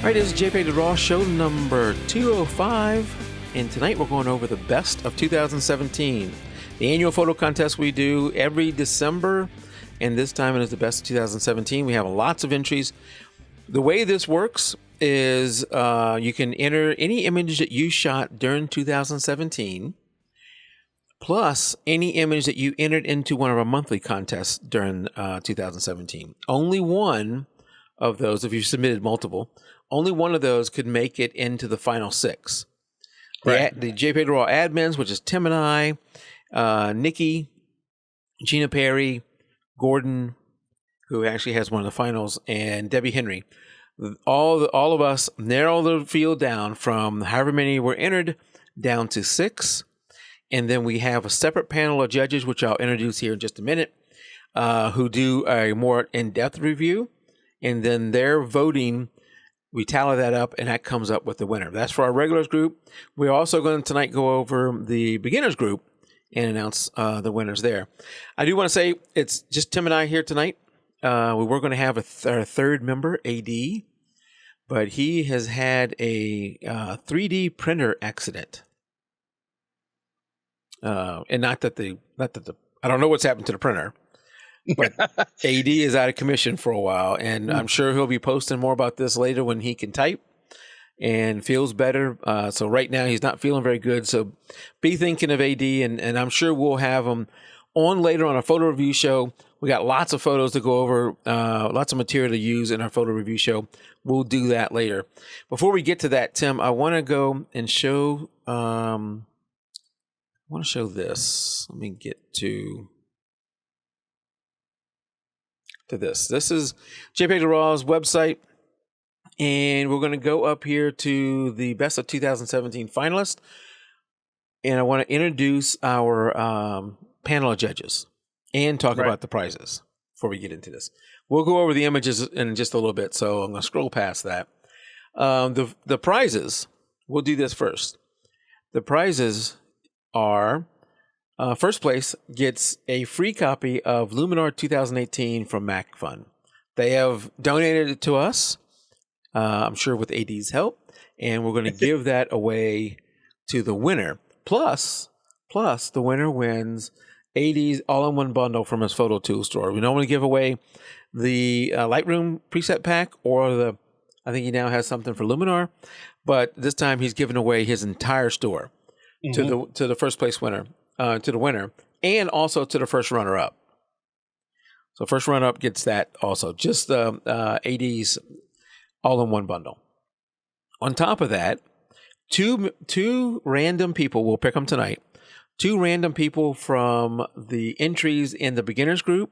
All right, this is JP the Raw show number 205, and tonight we're going over the best of 2017. The annual photo contest we do every December, and this time it is the best of 2017. We have lots of entries. The way this works is you can enter any image that you shot during 2017, plus any image that you entered into one of our monthly contests during 2017. Only one of those, if you submitted multiple, only one of those could make it into the final six. Right. The JP Raw admins, which is Tim and I, Nikki, Gina Perry, Gordon, who actually has one of the finals, and Debbie Henry. All of us narrow the field down from however many were entered down to 6. And then we have a separate panel of judges, which I'll introduce here in just a minute, who do a more in-depth review. And then their voting, we tally that up, and that comes up with the winner. That's for our regulars group. We're also going to tonight go over the beginners group and announce the winners there. I do want to say it's just Tim and I here tonight. We were going to have our third member, AD, but he has had a 3D printer accident. And not that I don't know what's happened to the printer, but AD is out of commission for a while, and I'm sure he'll be posting more about this later when he can type and feels better. So right now he's not feeling very good. So be thinking of AD, and I'm sure we'll have him on later on a photo review show. We got lots of photos to go over, lots of material to use in our photo review show. We'll do that later. Before we get to that, Tim, I want to go and show. I want to show this. Let me get to this. This is JPEG Raw's website, and we're going to go up here to the best of 2017 finalists, and I want to introduce our panel of judges and talk about the prizes before we get into this. We'll go over the images in just a little bit, so I'm going to scroll past that. The prizes, we'll do this first. The prizes are first place gets a free copy of Luminar 2018 from MacFun. They have donated it to us, I'm sure with AD's help, and we're going to give that away to the winner. Plus, the winner wins AD's all-in-one bundle from his photo tool store. We normally give away the Lightroom preset pack, or I think he now has something for Luminar, but this time he's giving away his entire store to the first place winner, to the winner, and also to the first runner-up. So first runner-up gets that also, just the AD's all-in-one bundle. On top of that, two random people, we'll pick them tonight, 2 random people from the entries in the beginners group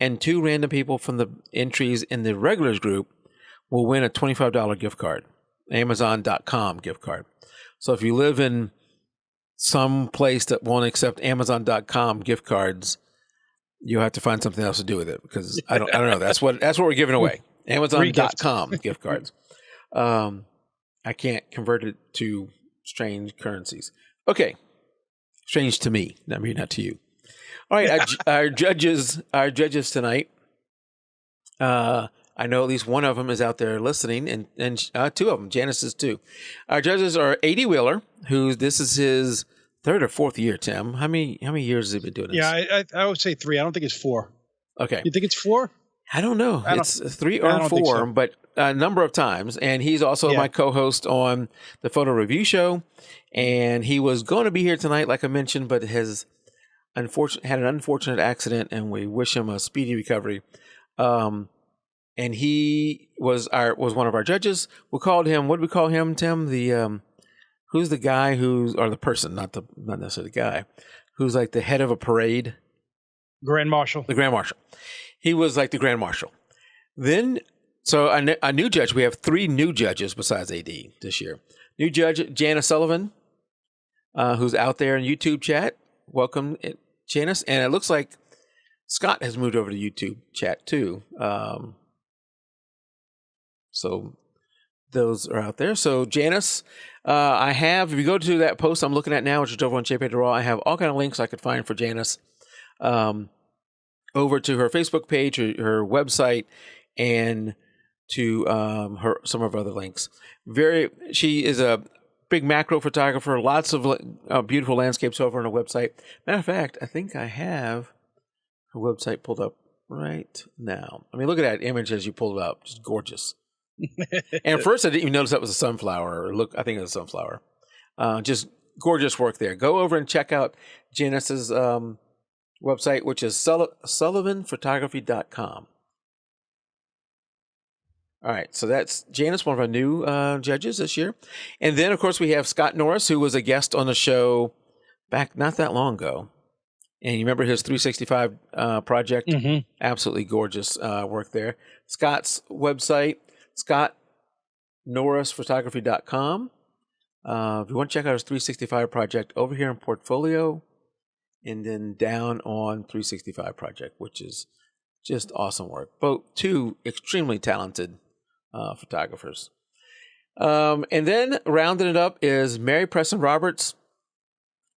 and 2 random people from the entries in the regulars group will win a $25 gift card, Amazon.com gift card. So if you live in some place that won't accept Amazon.com gift cards, you'll have to find something else to do with it, because I don't know. That's what we're giving away. Amazon.com gift cards. I can't convert it to strange currencies. Okay. Strange to me. I mean, not to you. All right, our judges tonight. I know at least one of them is out there listening, and 2 of them, Janice is 2. Our judges are A.D. Wheeler, who this is his 3rd or 4th year. Tim, how many years has he been doing this? Yeah, I would say 3. I don't think it's 4. Okay, you think it's 4? I don't know. It's 3 or 4, so. But a number of times, and he's also my co-host on the photo review show. And he was going to be here tonight, like I mentioned, but had an unfortunate accident, and we wish him a speedy recovery. And he was one of our judges. We called him. What did we call him, Tim? Who's the guy or the person, not necessarily the guy, who's like the head of a parade? Grand Marshal. The Grand Marshal. He was like the Grand Marshal. Then, so a new judge. We have 3 new judges besides AD this year. New judge Janice Sullivan, who's out there in YouTube chat. Welcome, Janice. And it looks like Scott has moved over to YouTube chat too. So those are out there. So Janice, I have, if you go to that post I'm looking at now, which is over on JPEG Raw, I have all kind of links I could find for Janice over to her Facebook page, her website, and to some of her other links. She is a big macro photographer. Lots of beautiful landscapes over on her website. Matter of fact, I think I have her website pulled up right now. I mean, look at that image as you pulled it up. Just gorgeous. And at first, I didn't even notice that was a sunflower. I think it was a sunflower. Just gorgeous work there. Go over and check out Janice's website, which is sullivanphotography.com. All right, so that's Janice, one of our new judges this year. And then, of course, we have Scott Norris, who was a guest on the show back not that long ago. And you remember his 365 project? Mm-hmm. Absolutely gorgeous work there. Scott's website, scottnorrisphotography.com. If you want to check out his 365 project, over here in Portfolio, and then down on 365 project, which is just awesome work. Both two extremely talented photographers. And then rounding it up is Mary Preston Roberts.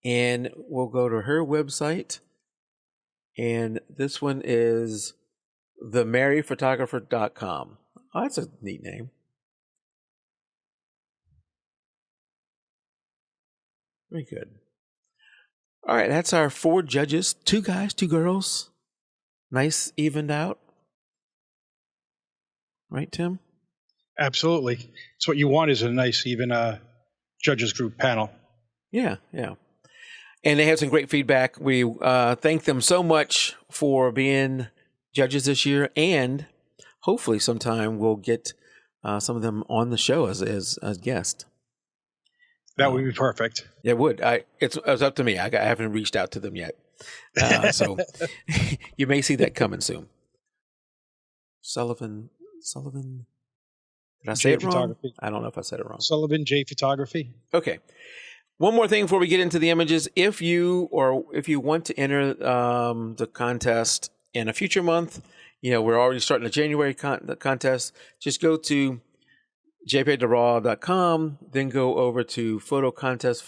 And we'll go to her website. And this one is themaryphotographer.com. Oh, that's a neat name. Very good. All right, that's our 4 judges. 2 guys, 2 girls. Nice, evened out. Right, Tim? Absolutely. It's what you want is a nice, even judges group panel. Yeah. And they had some great feedback. We thank them so much for being judges this year, and hopefully sometime we'll get some of them on the show as guests. That would be perfect. It would. It's up to me. I haven't reached out to them yet, so you may see that coming soon. Sullivan. Did I say it wrong? I don't know if I said it wrong. Sullivan J Photography. Okay. One more thing before we get into the images. If you want to enter the contest in a future month, we're already starting the January contest. Just go to jpegtoraw.com, then go over to photo contest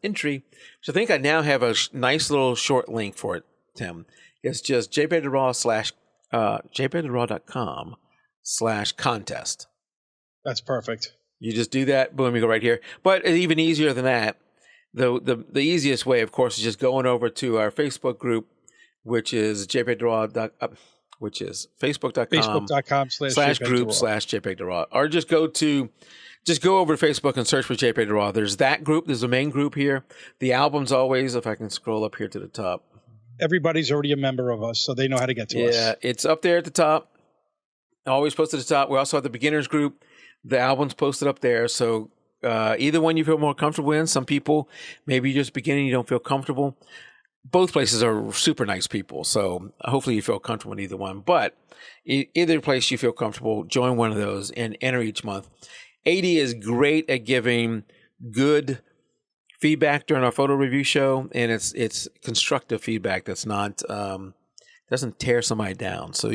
entry. So I think I now have a nice little short link for it, Tim. It's just jpegtoraw.com/contest. That's perfect. You just do that, boom, you go right here. But even easier than that, the easiest way, of course, is just going over to our Facebook group, which is which is facebook.com/group/jpegtoraw, or just go over to Facebook and search for JPEG There's that group. There's a main group here. The albums always, if I can scroll up here to the top. Everybody's already a member of us, so they know how to get to us. Yeah, it's up there at the top. Always posted at the top. We also have the beginners group. The album's posted up there. So either one you feel more comfortable in. Some people, maybe you're just beginning, you don't feel comfortable. Both places are super nice people. So hopefully you feel comfortable in either one. But either place you feel comfortable, join one of those and enter each month. AD is great at giving good feedback during our photo review show. And it's constructive feedback that's not, doesn't tear somebody down. So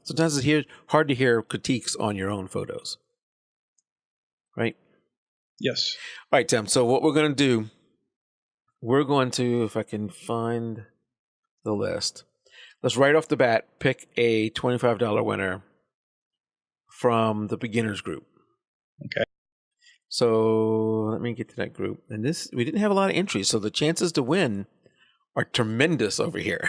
sometimes it's hard to hear critiques on your own photos. Right? Yes. All right, Tim. So what we're going to do, if I can find the list, let's right off the bat pick a $25 winner from the beginners group. Okay. So let me get to that group. And we didn't have a lot of entries, so the chances to win are tremendous over here.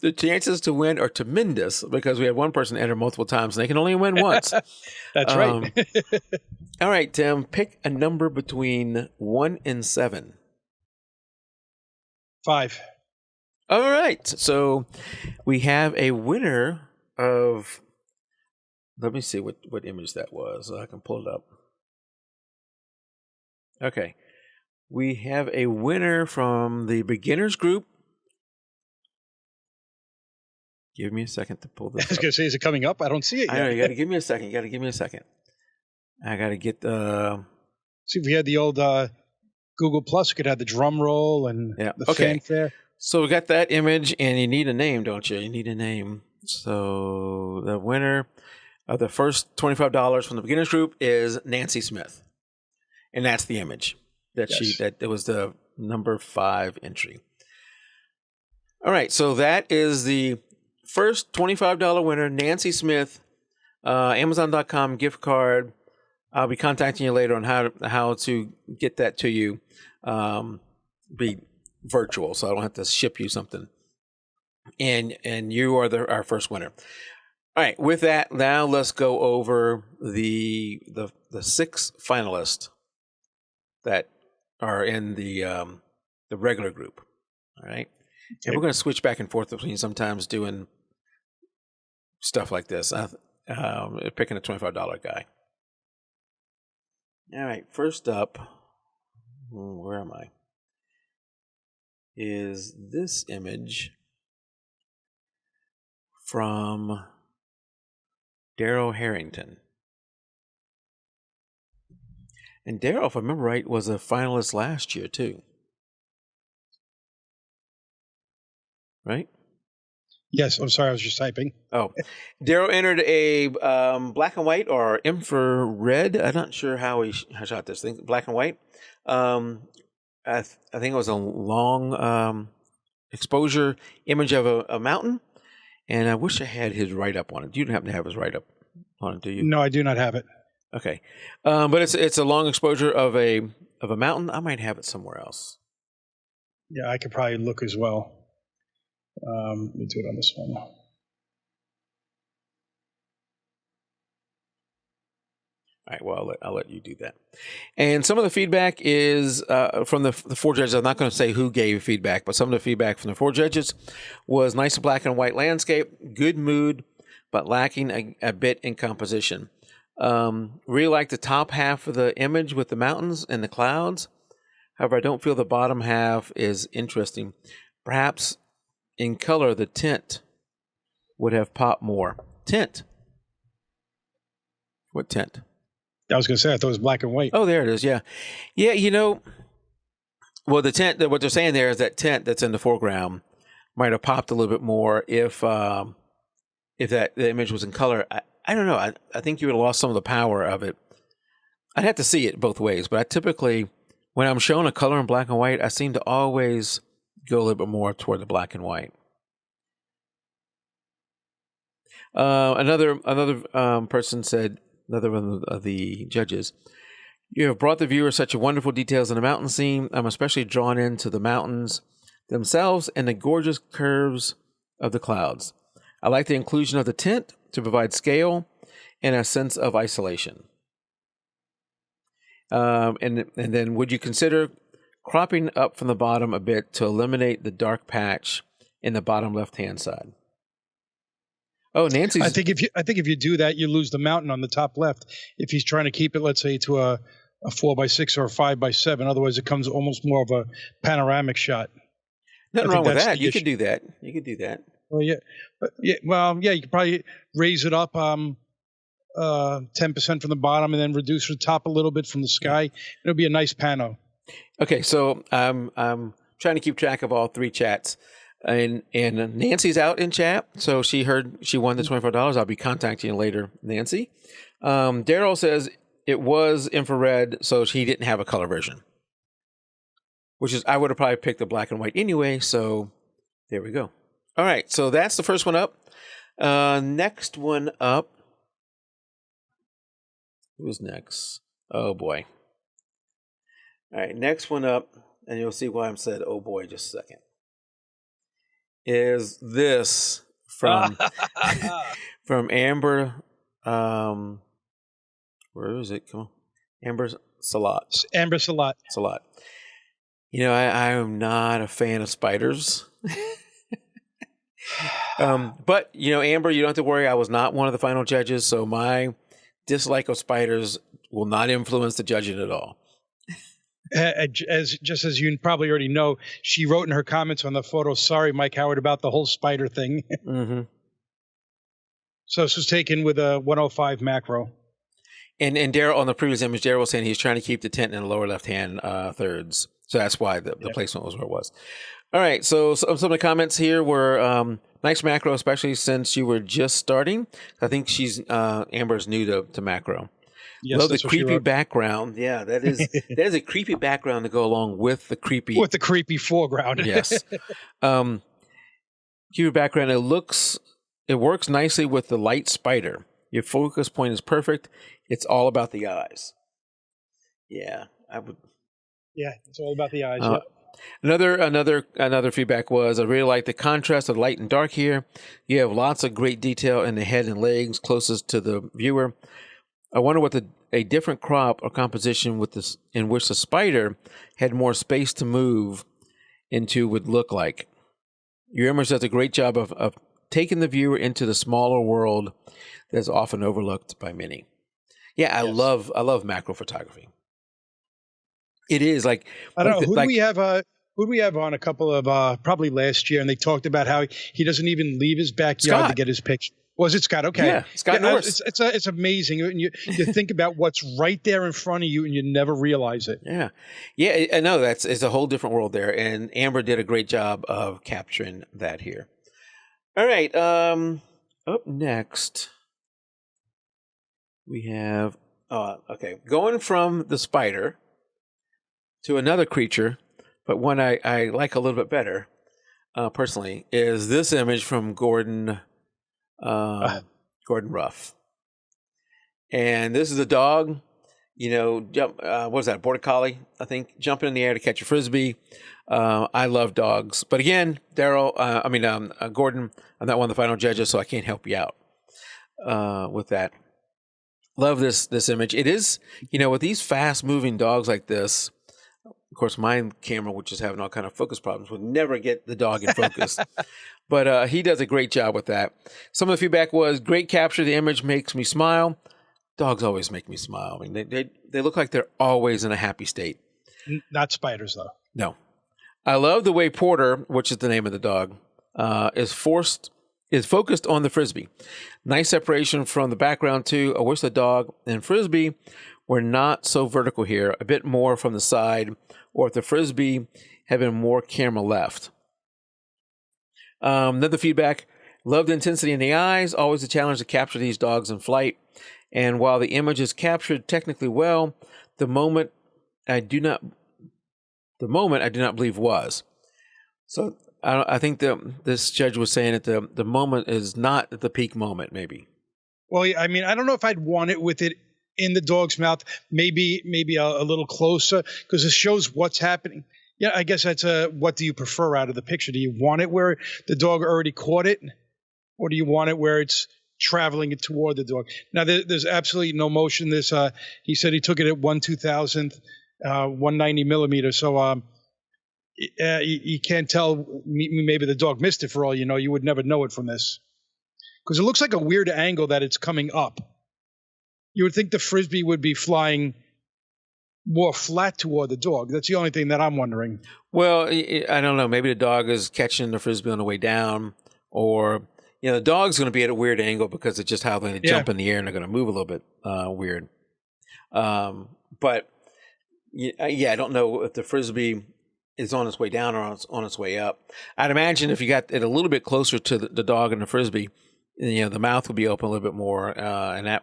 The chances to win are tremendous because we had one person enter multiple times and they can only win once. That's right. All right, Tim, pick a number between 1 and 7. 5. All right. So we have a winner of, let me see what image that was. I can pull it up. Okay. We have a winner from the beginners group. Give me a second to pull this up. I was going to say, is it coming up? I don't see it yet. I know, you got to give me a second. I got to get the... See, if we had the old Google Plus, we could have the drum roll and the fanfare. So we got that image, and you need a name, don't you? You need a name. So the winner of the first $25 from the beginners group is Nancy Smith. And that's the image. That was the number 5 entry. All right, so that is the first $25 winner, Nancy Smith, Amazon.com gift card. I'll be contacting you later on how to get that to you. Be virtual, so I don't have to ship you something. And you are our first winner. All right. With that, now let's go over the 6 finalists that are in the regular group. All right. And we're going to switch back and forth between sometimes doing stuff like this. Picking a $25 guy. All right. First up, where am I? Is this image from Daryl Harrington. And Daryl, if I remember right, was a finalist last year too. Right? Yes, I'm sorry, I was just typing. Oh, Daryl entered a black and white or infrared. I'm not sure how he shot this thing. Black and white. I think it was a long exposure image of a mountain. And I wish I had his write-up on it. You don't happen to have his write-up on it, do you? No, I do not have it. Okay, but it's a long exposure of a mountain. I might have it somewhere else. Yeah, I could probably look as well. Let me do it on this one. All right. Well, I'll let you do that. And some of the feedback is from the 4 judges. I'm not going to say who gave feedback, but some of the feedback from the 4 judges was nice black and white landscape, good mood, but lacking a bit in composition. Really like the top half of the image with the mountains and the clouds. However, I don't feel the bottom half is interesting. Perhaps in color, the tint would have popped more. Tint. What tint? I was going to say, I thought it was black and white. Oh, there it is. Yeah. Yeah, well, the tent, what they're saying there is that tent that's in the foreground might have popped a little bit more if the image was in color. I don't know. I think you would have lost some of the power of it. I'd have to see it both ways, but I typically, when I'm shown a color in black and white, I seem to always go a little bit more toward the black and white. Another person said, another one of the judges, you have brought the viewer such a wonderful details in the mountain scene. I'm especially drawn into the mountains themselves and the gorgeous curves of the clouds. I like the inclusion of the tint to provide scale and a sense of isolation. And then would you consider cropping up from the bottom a bit to eliminate the dark patch in the bottom left-hand side? Oh, Nancy's. I think if you do that, you lose the mountain on the top left. If he's trying to keep it, let's say, to a 4x6 or a 5x7, otherwise it comes almost more of a panoramic shot. Nothing wrong with that. You could do that. You could do that. Well, yeah, you could probably raise it up 10% from the bottom and then reduce the top a little bit from the sky. It'll be a nice pano. Okay, so I'm trying to keep track of all 3 chats. And Nancy's out in chat, so she won the $25. I'll be contacting you later, Nancy. Daryl says it was infrared, so she didn't have a color version, which is I would have probably picked the black and white anyway. So there we go. All right, so that's the first one up. Next one up. Who's next? Oh boy. All right, next one up, and you'll see why I'm said oh boy just a second. Is this from from Amber? Where is it? Come on, Amber Salat. Amber Salat. Salat. I am not a fan of spiders. But Amber, you don't have to worry. I was not one of the final judges, so my dislike of spiders will not influence the judging at all. As you probably already know, she wrote in her comments on the photo, "Sorry, Mike Howard, about the whole spider thing." Mm-hmm. So this was taken with a 105 macro. And Daryl, on the previous image, Daryl was saying he's trying to keep the tent in the lower left-hand thirds. So that's why the placement was where it was. All right, so some of the comments here were nice macro, especially since you were just starting. I think Amber's new to macro. Yes, love the creepy background. Yeah, that is a creepy background to go along with the creepy foreground. Yes. Creepy background. It looks it works nicely with the light spider. Your focus point is perfect. It's all about the eyes. Yeah, I would. Yeah, it's all about the eyes. Uh, Yep. Another feedback was I really like the contrast of light and dark here. You have lots of great detail in the head and legs closest to the viewer. I wonder what a different crop or composition with this in which the spider had more space to move into would look like. Your image does a great job of taking the viewer into the smaller world that's often overlooked by many. Yeah, I Yes. love macro photography. It is like I don't know. Who do like we have? Who do we have on a couple of probably last year? And they talked about how he doesn't even leave his backyard to Scott. get his picture. Was it Scott? Okay. Yeah, Scott Norris. It's amazing. And you think about what's right there in front of you, and you never realize it. Yeah. I know it's a whole different world there, and Amber did a great job of capturing that here. All right. Up next, we have going from the spider to another creature, but one I like a little bit better, personally, is this image from Gordon Ruff. And this is a dog, what was that, Border Collie, I think, jumping in the air to catch a Frisbee. I love dogs. But again, Gordon, I'm not one of the final judges, so I can't help you out with that. Love this image. It is, with these fast-moving dogs like this, of course, my camera, which is having all kind of focus problems, would never get the dog in focus. But he does a great job with that. Some of the feedback was, great capture. The image makes me smile. Dogs always make me smile. I mean, they look like they're always in a happy state. Not spiders, though. No. I love the way Porter, which is the name of the dog, is focused on the Frisbee. Nice separation from the background, too. I wish the dog and Frisbee were not so vertical here, a bit more from the side, or if the Frisbee had been more camera left. Another feedback, love the intensity in the eyes, always a challenge to capture these dogs in flight. And while the image is captured technically well, the moment I do not believe was. So I think this judge was saying that the moment is not the peak moment, maybe. Well, I mean, I don't know if I'd want it with it in the dog's mouth, maybe a little closer, because it shows what's happening. Yeah, I guess that's what do you prefer out of the picture? Do you want it where the dog already caught it, or do you want it where it's traveling it toward the dog? Now, there's absolutely no motion. He said he took it at 1/2000, 190 millimeter. So you can't tell. Maybe the dog missed it for all you know. You would never know it from this, because it looks like a weird angle that it's coming up. You would think the Frisbee would be flying more flat toward the dog. That's the only thing that I'm wondering. Well, I don't know. Maybe the dog is catching the Frisbee on the way down, or the dog's going to be at a weird angle because it's just how they jump in the air and they're going to move a little bit weird. But I don't know if the Frisbee is on its way down or on its way up. I'd imagine if you got it a little bit closer to the dog and the Frisbee, the mouth would be open a little bit more, and that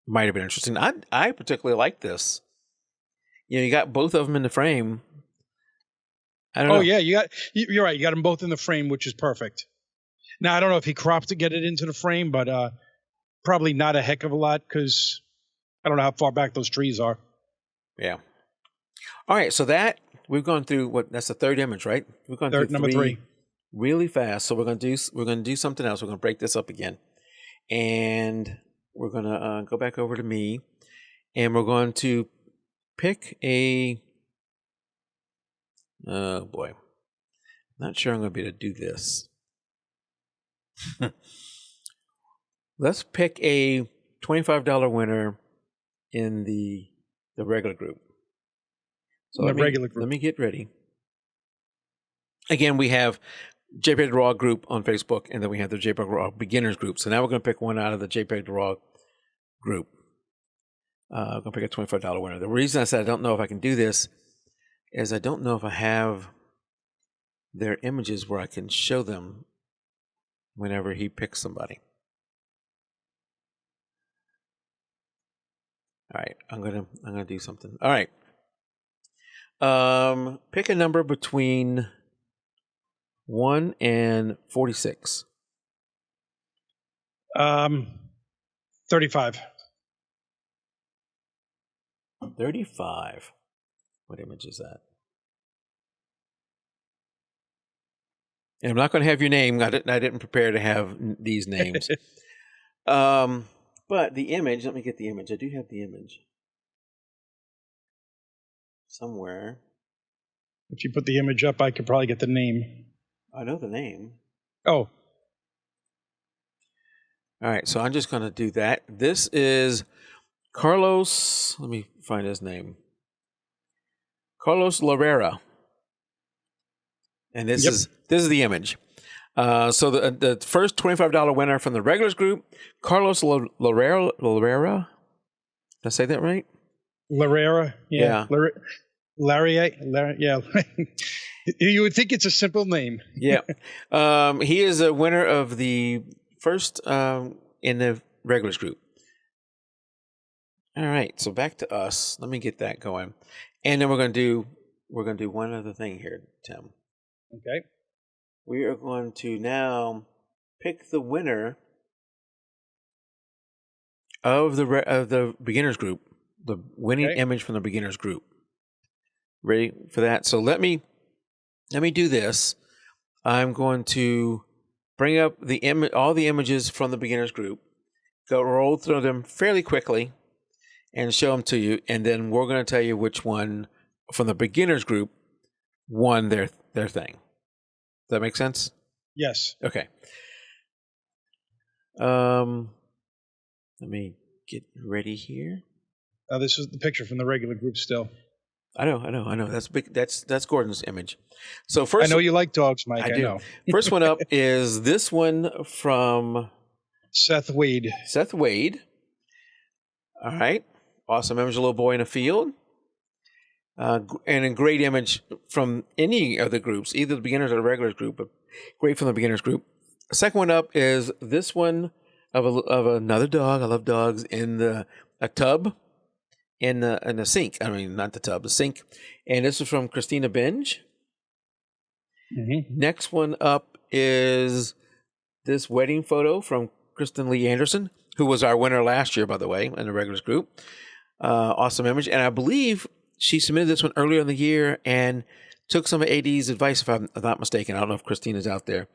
might have been interesting. I particularly like this. You got both of them in the frame. I don't know. Oh yeah, you're right. You got them both in the frame, which is perfect. Now I don't know if he cropped to get it into the frame, but probably not a heck of a lot, because I don't know how far back those trees are. Yeah. All right, so we've gone through that's the third image, right? We've gone through number three really fast. So we're gonna do something else. We're gonna break this up again, and we're gonna go back over to me, and we're going to pick a. Oh boy, not sure I'm gonna be able to do this. Let's pick a $25 winner in the regular group. So let me get ready. Again, we have JPEG Raw group on Facebook, and then we have the JPEG Raw beginners group. So now we're going to pick one out of the JPEG Raw group. I'm going to pick a $25 winner. The reason I said I don't know if I can do this is I don't know if I have their images where I can show them whenever he picks somebody. All right, I'm gonna do something. All right. Pick a number between 1 and 46. 35. 35. What image is that? And I'm not going to have your name. I didn't prepare to have these names. But the image, let me get the image. I do have the image somewhere. If you put the image up, I could probably get the name. I know the name. Oh. All right, so I'm just going to do that. This is Carlos, let me find his name. Carlos Larrera. And this is the image. So the first $25 winner from the regulars group, Carlos Larrera. Did I say that right? Larrera. Yeah. Larry. Yeah. You would think it's a simple name. Yeah. He is a winner of the first in the regulars group. All right. So back to us. Let me get that going. And then we're going to do one other thing here, Tim. Okay. We are going to now pick the winner of the beginners group, the winning image from the beginners group. Ready for that? So let me do this. I'm going to bring up all the images from the beginners group, roll through them fairly quickly, and show them to you. And then we're going to tell you which one from the beginners group won their thing. Does that make sense? Yes. Okay. Let me get ready here. This is the picture from the regular group still. I know. That's big. That's Gordon's image. So first, I know you like dogs, Mike. I know. First one up is this one from Seth Wade. All right. Awesome image, a little boy in a field. And a great image from any of the groups, either the beginners or the regulars group, but great from the beginners group. The second one up is this one of another dog. I love dogs in a tub in the sink. I mean, not the tub, the sink. And this is from Christina Binge. Mm-hmm. Next one up is this wedding photo from Kristen Lee Anderson, who was our winner last year, by the way, in the regulars group. Awesome image. And I believe she submitted this one earlier in the year and took some of AD's advice, if I'm not mistaken. I don't know if Christina's out there,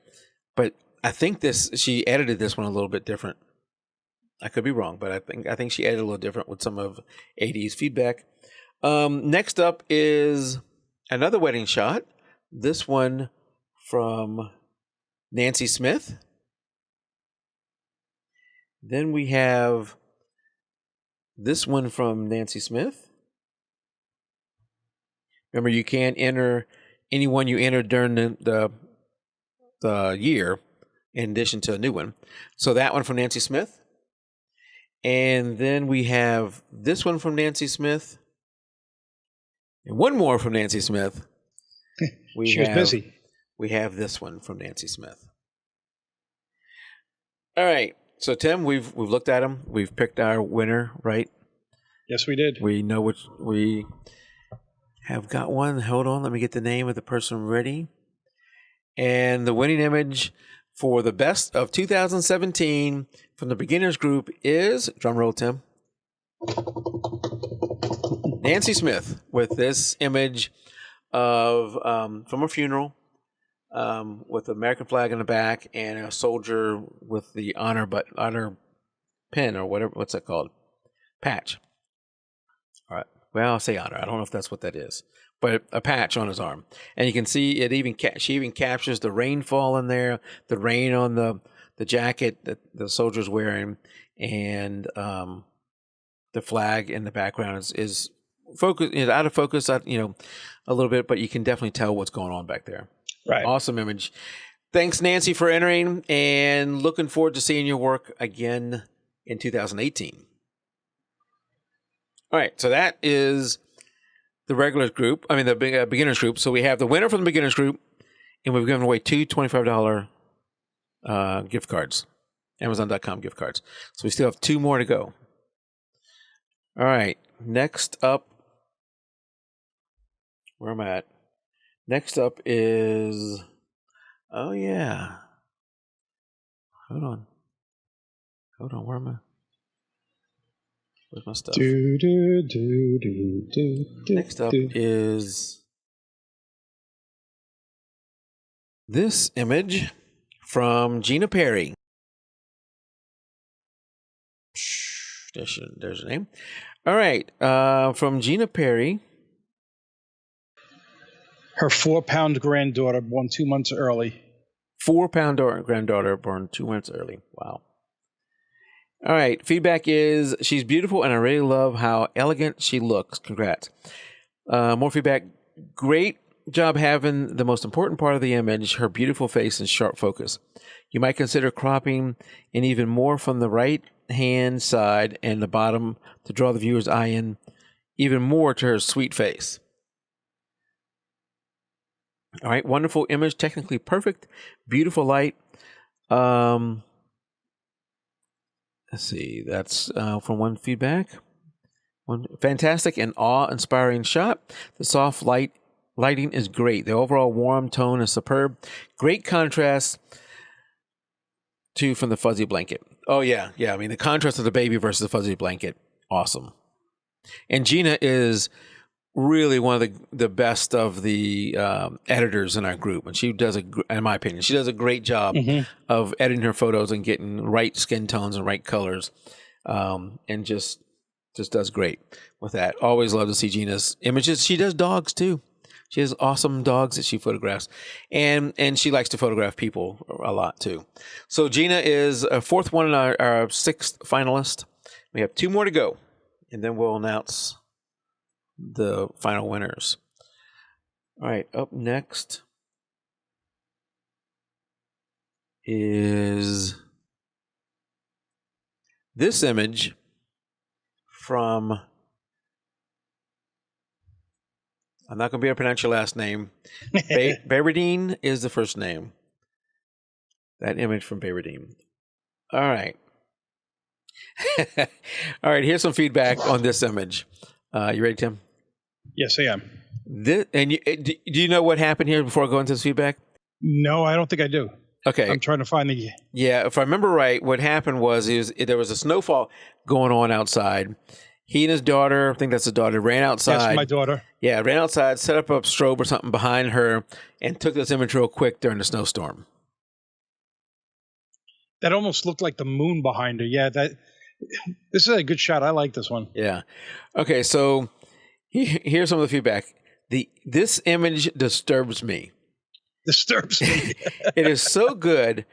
but I think she edited this one a little bit different. I could be wrong, but I think she edited a little different with some of AD's feedback. Next up is another wedding shot. This one from Nancy Smith. Then we have this one from Nancy Smith. Remember, you can't enter anyone you entered during the year in addition to a new one. So that one from Nancy Smith. And then we have this one from Nancy Smith. And one more from Nancy Smith. She was busy. We have this one from Nancy Smith. All right. So, Tim, we've looked at them. We've picked our winner, right? Yes, we did. We know which we have got one. Hold on. Let me get the name of the person ready. And the winning image for the best of 2017 from the beginners group is, drum roll, Tim, Nancy Smith, with this image of from a funeral with the American flag in the back and a soldier with the honor pin or whatever. What's that called? Patch. All right. Well, I'll say honor. I don't know if that's what that is, but a patch on his arm, and you can see it. She even captures the rainfall in there, the rain on the jacket that the soldier's wearing, and the flag in the background is focus out of focus, a little bit, but you can definitely tell what's going on back there. Right. Awesome image. Thanks, Nancy, for entering, and looking forward to seeing your work again in 2018. All right, so that is the regulars group. I mean, the beginners group. So we have the winner from the beginners group, and we've given away two $25 gift cards, Amazon.com gift cards. So we still have two more to go. All right, next up, where am I at? Next up is, oh yeah, hold on. Hold on, where's my stuff? Next up is this image from Gina Perry. There's her name. All right, from Gina Perry. Her 4-pound granddaughter born 2 months early. 4-pound granddaughter born 2 months early. Wow. All right. Feedback is she's beautiful and I really love how elegant she looks. Congrats. More feedback. Great job having the most important part of the image, her beautiful face and sharp focus. You might consider cropping in even more from the right hand side and the bottom to draw the viewer's eye in even more to her sweet face. All right, wonderful image, technically perfect, beautiful light. Let's see, that's from one feedback. One fantastic and awe-inspiring shot. The soft lighting is great. The overall warm tone is superb. Great contrast from the fuzzy blanket. Oh yeah. I mean, the contrast of the baby versus the fuzzy blanket, awesome. And Gina is really one of the best of the editors in our group, and she does in my opinion, she does a great job of editing her photos and getting right skin tones and right colors, and just does great with that. Always love to see Gina's images. She does dogs too. She has awesome dogs that she photographs, and she likes to photograph people a lot too. So Gina is a fourth one in our sixth finalist. We have 2 more to go, and then we'll announce the final winners. All right, up next is this image from, I'm not going to be able to pronounce your last name. Bayarerdene is the first name. That image from Bayarerdene. All right. All right, here's some feedback on this image. You ready, Tim? Yes, I am. Do you know what happened here before I go into this feedback? No, I don't think I do. Okay. I'm trying to find the... Yeah, if I remember right, what happened was there was a snowfall going on outside. He and his daughter, I think that's his daughter, ran outside. Yes, my daughter. Yeah, ran outside, set up a strobe or something behind her, and took this image real quick during the snowstorm. That almost looked like the moon behind her. Yeah, this is a good shot. I like this one. Yeah. Okay, so here's some of the feedback. This image disturbs me. Disturbs me. It is so good,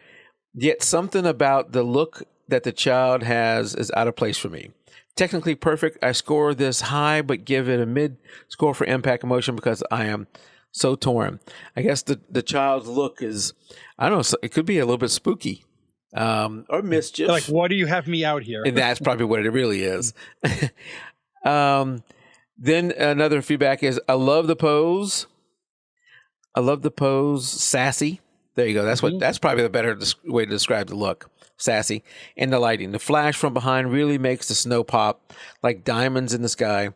yet something about the look that the child has is out of place for me. Technically perfect. I score this high, but give it a mid score for impact emotion because I am so torn. I guess the child's look is, I don't know, it could be a little bit spooky. Or mischief. Like, why do you have me out here? And that's probably what it really is. Then another feedback is, I love the pose. Sassy. There you go. That's probably the better way to describe the look. Sassy. And the lighting. The flash from behind really makes the snow pop like diamonds in the sky.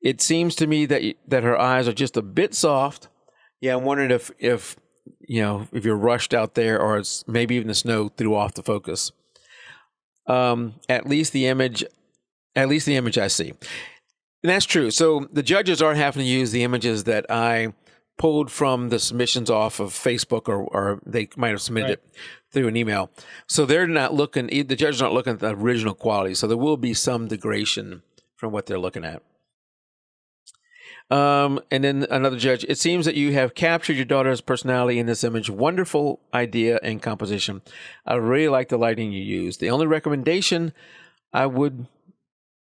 It seems to me that her eyes are just a bit soft. Yeah, I'm wondering if you're rushed out there, or it's maybe even the snow threw off the focus. At least the image I see. And that's true. So the judges aren't having to use the images that I pulled from the submissions off of Facebook, or they might have submitted it through an email. So they're not looking, the judges aren't looking at the original quality. So there will be some degradation from what they're looking at. And then another judge, it seems that you have captured your daughter's personality in this image. Wonderful idea and composition. I really like the lighting you used. The only recommendation I would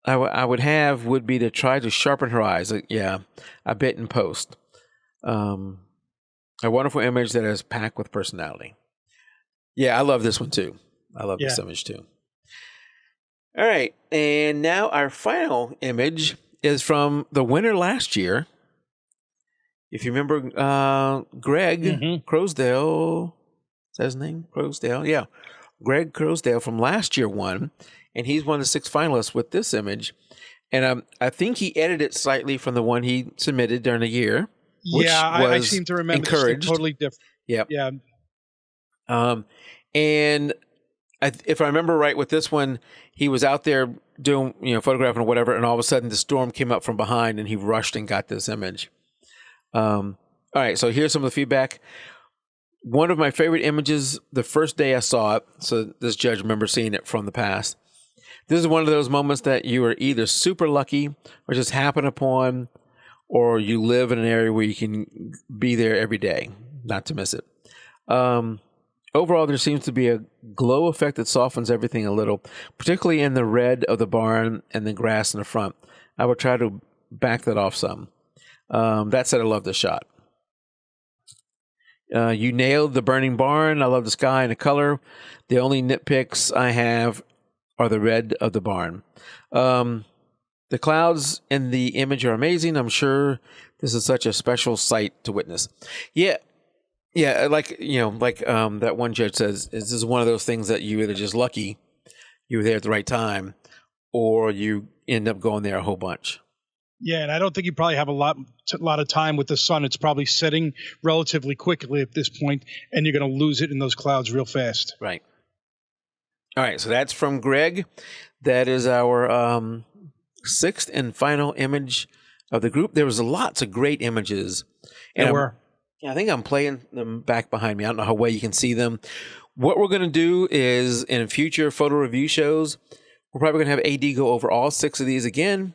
have would be to try to sharpen her eyes. Yeah, a bit in post. A wonderful image that is packed with personality. Yeah, I love this one too. I love this image too. All right, and now our final image is from the winner last year. If you remember, Greg Crosdale, is that his name? Crosdale, yeah. Greg Crosdale from last year won, and he's one of the 6 finalists with this image. And I think he edited slightly from the one he submitted during the year. Yeah, I seem to remember. Encouraged. Totally different. Yep. Yeah. And if I remember right with this one, he was out there doing, photographing or whatever, and all of a sudden the storm came up from behind and he rushed and got this image. All right, so here's some of the feedback. One of my favorite images the first day I saw it, so this judge remembers seeing it from the past. This is one of those moments that you are either super lucky or just happen upon, or you live in an area where you can be there every day, not to miss it. Overall, there seems to be a glow effect that softens everything a little, particularly in the red of the barn and the grass in the front. I would try to back that off some. That said, I love this shot. You nailed the burning barn. I love the sky and the color. The only nitpicks I have are the red of the barn. The clouds in the image are amazing. I'm sure this is such a special sight to witness. Yeah, like that one judge says, this is one of those things that you either just lucky you were there at the right time, or you end up going there a whole bunch. Yeah, and I don't think you probably have a lot of time with the sun. It's probably setting relatively quickly at this point, and you're going to lose it in those clouds real fast. Right. All right, so that's from Greg. That is our sixth and final image of the group. There was lots of great images. And there were. I think I'm playing them back behind me. I don't know how well you can see them. What we're going to do is in future photo review shows, we're probably going to have AD go over all 6 of these again.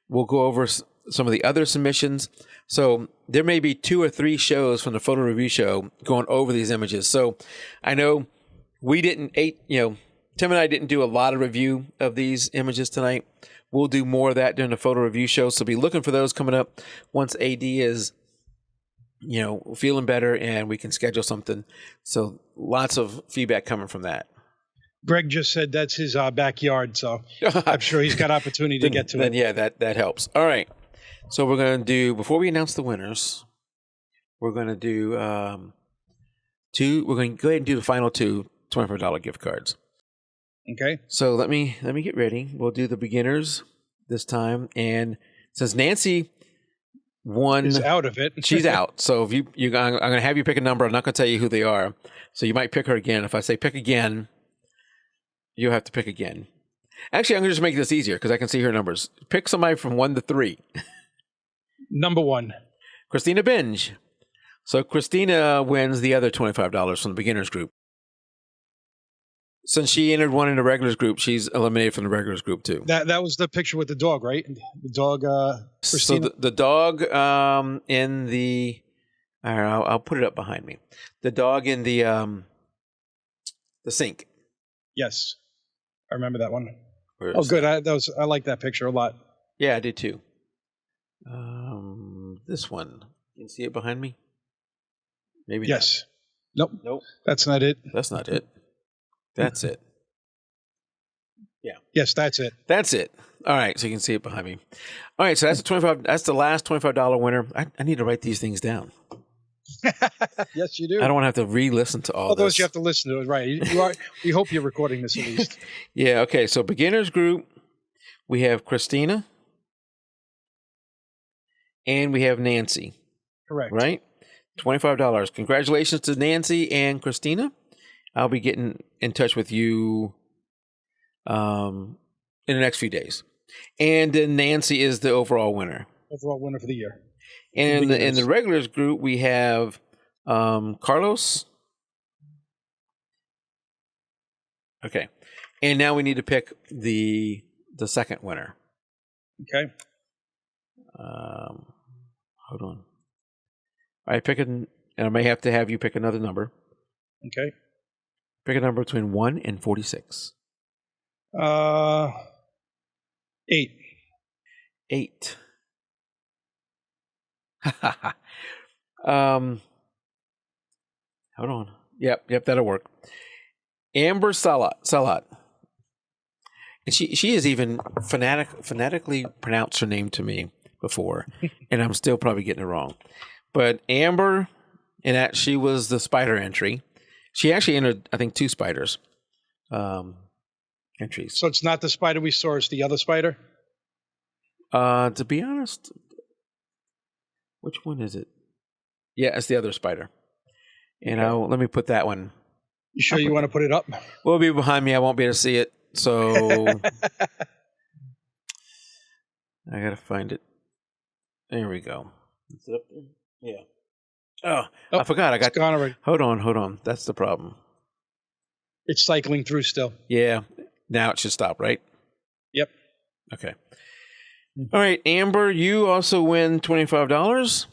We'll go over some of the other submissions. So there may be 2 or 3 shows from the photo review show going over these images. So I know we didn't, Tim and I didn't do a lot of review of these images tonight. We'll do more of that during the photo review show. So be looking for those coming up once AD is, feeling better and we can schedule something. So lots of feedback coming from that. Greg just said that's his backyard, so I'm sure he's got opportunity to get to it. Yeah, that helps. All right. So we're going to do, before we announce the winners, we're going to do we're going to go ahead and do the final 2 $25 gift cards. Okay. So let me get ready. We'll do the beginners this time. And since Nancy won, is out of it. She's out. So if I'm going to have you pick a number. I'm not going to tell you who they are. So you might pick her again. If I say pick again, you'll have to pick again. Actually, I'm going to just make this easier because I can see her numbers. Pick somebody from 1 to 3. Number 1. Christina Binge. So Christina wins the other $25 from the beginners group. Since she entered one in the regulars group, she's eliminated from the regulars group too. That was the picture with the dog, right? The dog, Christina. So the dog in the, I'll put it up behind me. The dog in the sink. Yes, I remember that one. Oh, good. I like that picture a lot. Yeah, I did too. This one. You can see it behind me? Maybe yes. Not. Nope. That's not it. That's not it. That's it. Yeah. Yes, that's it. That's it. All right, so you can see it behind me. All right, so that's That's the last $25 winner. I need to write these things down. Yes, you do. I don't want to have to re-listen to all those this. You have to listen to it, right? You are. We hope you're recording this at least. Yeah. Okay. So beginners group, we have Christina, and we have Nancy. Correct. Right. $25. Congratulations to Nancy and Christina. I'll be getting in touch with you in the next few days. And then Nancy is the overall winner. Overall winner for the year. And in the regulars group, we have Carlos. Okay. And now we need to pick the second winner. Okay. Hold on. All right, and I may have to have you pick another number. Okay. Pick a number between 1 and 46. 8. 8. Hold on. Yep, that'll work. Amber Salat. And she has even phonetically pronounced her name to me before, and I'm still probably getting it wrong. But Amber, and that she was the spider entry. She actually entered, I think, 2 spiders entries. So it's not the spider we saw; it's the other spider. To be honest, which one is it? Yeah, it's the other spider. And let me put that one You sure you want to put it up? Well, it'll be behind me. I won't be able to see it. So I got to find it. There we go. Is it up there? Yeah. Oh, I forgot. It's gone already. Hold on. That's the problem. It's cycling through still. Yeah. Now it should stop, right? Yep. Okay. All right, Amber, you also win $25.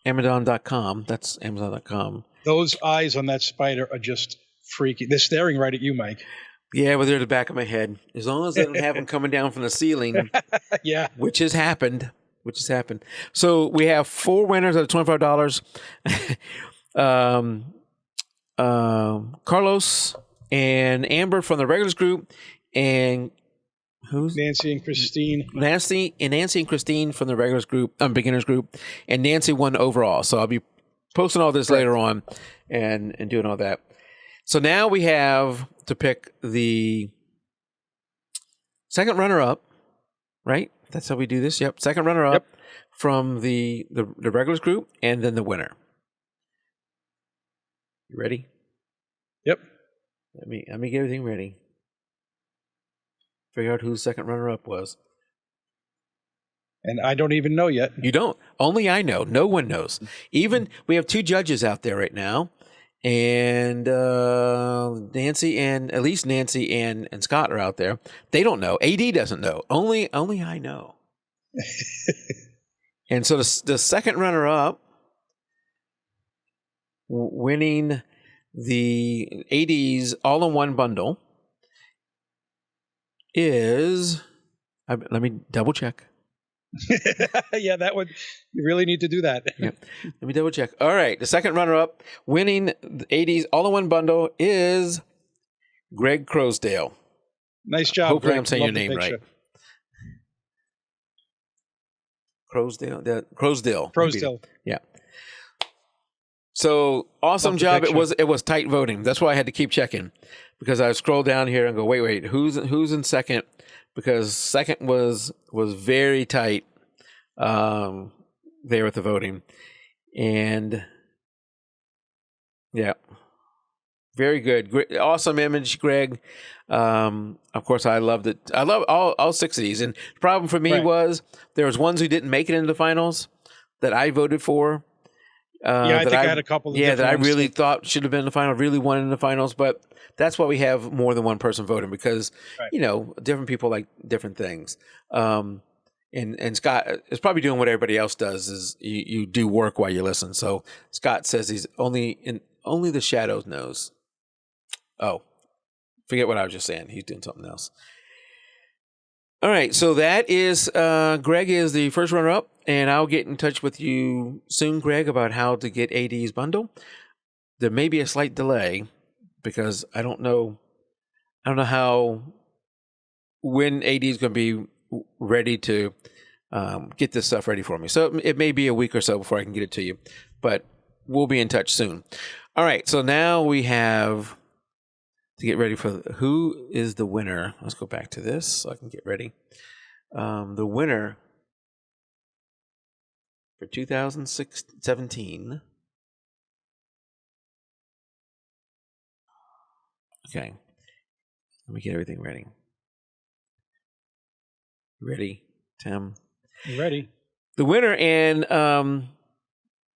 Amazon.com. That's Amazon.com. Those eyes on that spider are just freaky. They're staring right at you, Mike. Yeah, well, they're at the back of my head. As long as they don't have them coming down from the ceiling. Yeah. Which has happened. So we have 4 winners out of $25. Carlos and Amber from the regulars group, and who's Nancy and Christine? Nancy and Christine from the regulars group, beginners group, and Nancy won overall. So I'll be posting all this later on and doing all that. So now we have to pick the second runner-up, right? That's how we do this. Yep, second runner-up from the regulars group, and then the winner. You ready? Yep. Let me get everything ready. Figure out who the second runner-up was. And I don't even know yet. You don't. Only I know. No one knows. Even we have 2 judges out there right now, and Nancy and Scott are out there. They don't know. AD doesn't know. Only I know. And so the second runner-up, winning the AD's all-in-one bundle, is. Let me double check. Yeah, that would. You really need to do that. Yep. Let me double check. All right, the second runner-up, winning the AD's all-in-one bundle, is Greg Crosdale. Nice job. Hopefully, Greg. I'm saying your name right. Crosdale. Yeah. So awesome job. It was tight voting. That's why I had to keep checking, because I scroll down here and go, wait, who's in second? Because second was very tight there with the voting. And yeah, very good. Great, awesome image, Greg. Of course, I loved it. I love all 6 of these. And the problem for me was there was ones who didn't make it into the finals that I voted for. I think I had a couple of that I really thought should have been in the final, really wanted in the finals, but that's why we have more than one person voting, because different people like different things. And Scott is probably doing what everybody else does, is you do work while you listen. So Scott says he's only the shadows knows. Oh, forget what I was just saying. He's doing something else. All right, so that is Greg is the first runner-up, and I'll get in touch with you soon, Greg, about how to get AD's bundle. There may be a slight delay because I don't know when AD is going to be ready to get this stuff ready for me. So it may be a week or so before I can get it to you, but we'll be in touch soon. All right, so now we have to get ready for who is the winner. Let's go back to this so I can get ready. The winner for 2017. Okay. Let me get everything ready. Ready, Tim? Ready. The winner, and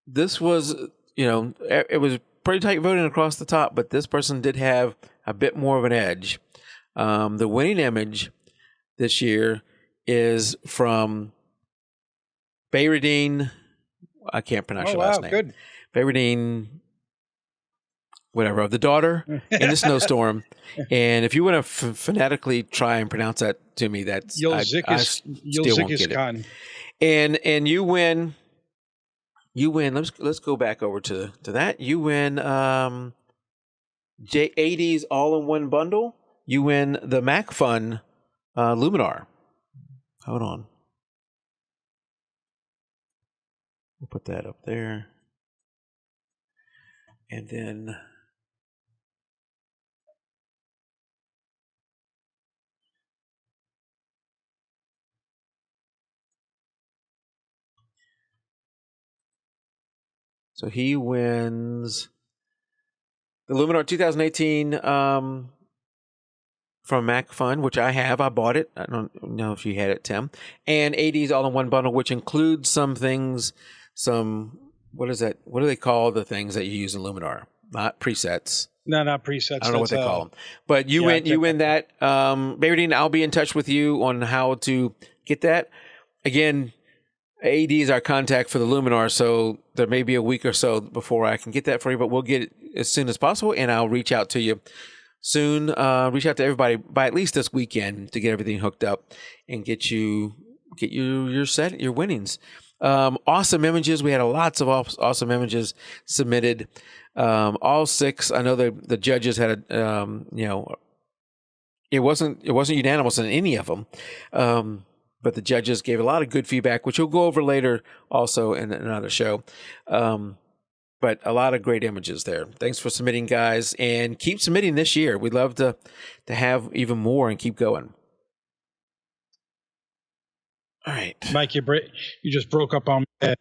this was, it was pretty tight voting across the top, but this person did have a bit more of an edge. The winning image this year is from Bayarerdene. I can't pronounce your last name. Good. Bayarerdene, whatever, the daughter in the snowstorm. And if you want to phonetically try and pronounce that to me, that's Ulziisaikhan. And you win. Let's go back over to that. You win J80's all-in-one bundle. You win the Mac Fun Luminar. Hold on. We'll put that up there. And then so he wins the Luminar 2018 from Mac Fun, which I have. I bought it. I don't know if you had it, Tim. And AD's all-in-one bundle, which includes some things, what is that? What do they call the things that you use in Luminar? Not presets. No, not presets. I don't know what they call them. But you win that. Bayarerdene, I'll be in touch with you on how to get that. Again, AD is our contact for the Luminar, so there may be a week or so before I can get that for you, but we'll get it as soon as possible, and I'll reach out to you soon. Reach out to everybody by at least this weekend to get everything hooked up and get your winnings. Awesome images. We had lots of awesome images submitted. All 6. I know the judges had it wasn't unanimous in any of them. But the judges gave a lot of good feedback, which we'll go over later also in another show. But a lot of great images there. Thanks for submitting, guys, and keep submitting this year. We'd love to have even more and keep going. All right, Mike, you just broke up on me.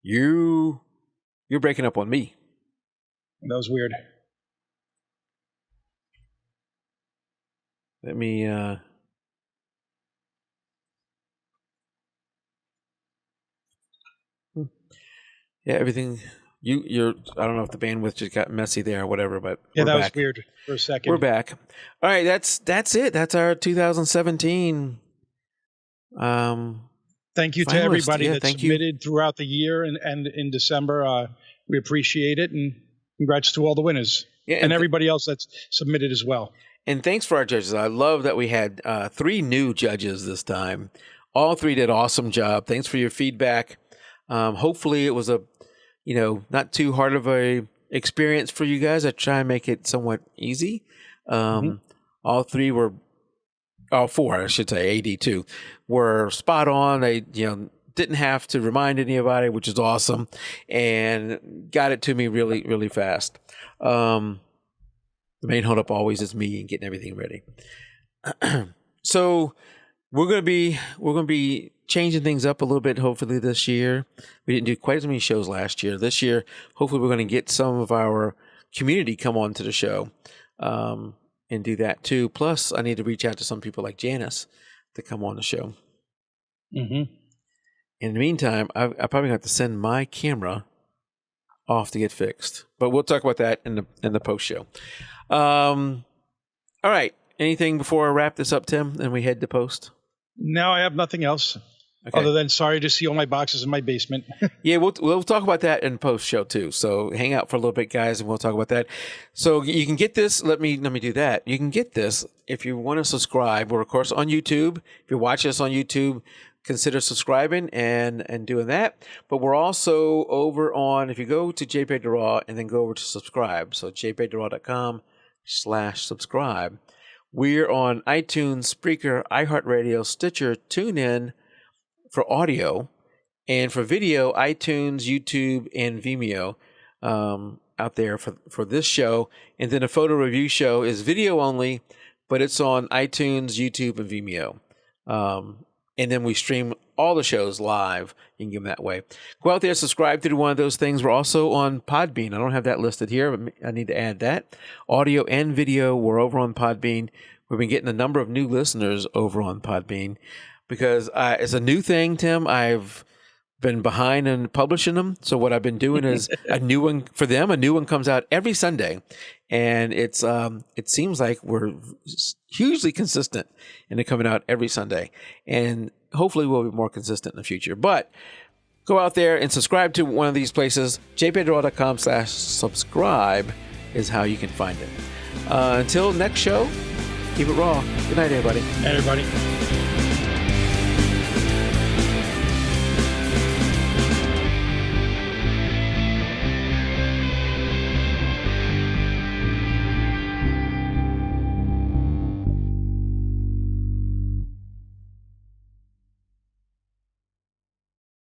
You're breaking up on me. That was weird. Let me. Yeah, everything. You're. I don't know if the bandwidth just got messy there or whatever, but yeah, that was weird for a second. We're back. All right, that's it. That's our 2017. Thank you to everybody that submitted throughout the year and in December. We appreciate it, and congrats to all the winners and everybody else that's submitted as well. And thanks for our judges. I love that we had 3 new judges this time. All 3 did an awesome job. Thanks for your feedback. Hopefully it was a, not too hard of a experience for you guys. I try and make it somewhat easy. All 4, I should say, AD too, were spot on. They, didn't have to remind anybody, which is awesome, and got it to me really, really fast. The main holdup always is me and getting everything ready. So we're gonna be changing things up a little bit. Hopefully this year, we didn't do quite as many shows last year. This year, hopefully we're going to get some of our community come on to the show and do that too. Plus, I need to reach out to some people like Janice to come on the show. In the meantime, I probably have to send my camera off to get fixed, but we'll talk about that in the post show. All right. Anything before I wrap this up, Tim, and we head to post? No, I have nothing else. Okay. Other than sorry to see all my boxes in my basement. Yeah, we'll talk about that in post show too. So hang out for a little bit, guys, and we'll talk about that. So you can get this. Let me do that. You can get this if you want to subscribe. We're of course on YouTube. If you're watching us on YouTube, consider subscribing and doing that. But we're also over on, if you go to JPEG to RAW and then go over to subscribe. So jpeg2raw.com/subscribe. We're on iTunes, Spreaker, iHeartRadio, Stitcher, TuneIn for audio, and for video, iTunes, YouTube, and Vimeo out there for this show. And then a photo review show is video only, but it's on iTunes, YouTube, and Vimeo. And then we stream all the shows live. You can get them that way. Go out there, subscribe to one of those things. We're also on Podbean. I don't have that listed here, but I need to add that. Audio and video, we're over on Podbean. We've been getting a number of new listeners over on Podbean because it's a new thing, Tim. I've been behind in publishing them. So what I've been doing is a new one for them. A new one comes out every Sunday. And it seems like we're hugely consistent in it coming out every Sunday. And hopefully we'll be more consistent in the future. But go out there and subscribe to one of these places. jpeg2raw.com/subscribe is how you can find it. Until next show, keep it raw. Good night, everybody. Hey, everybody.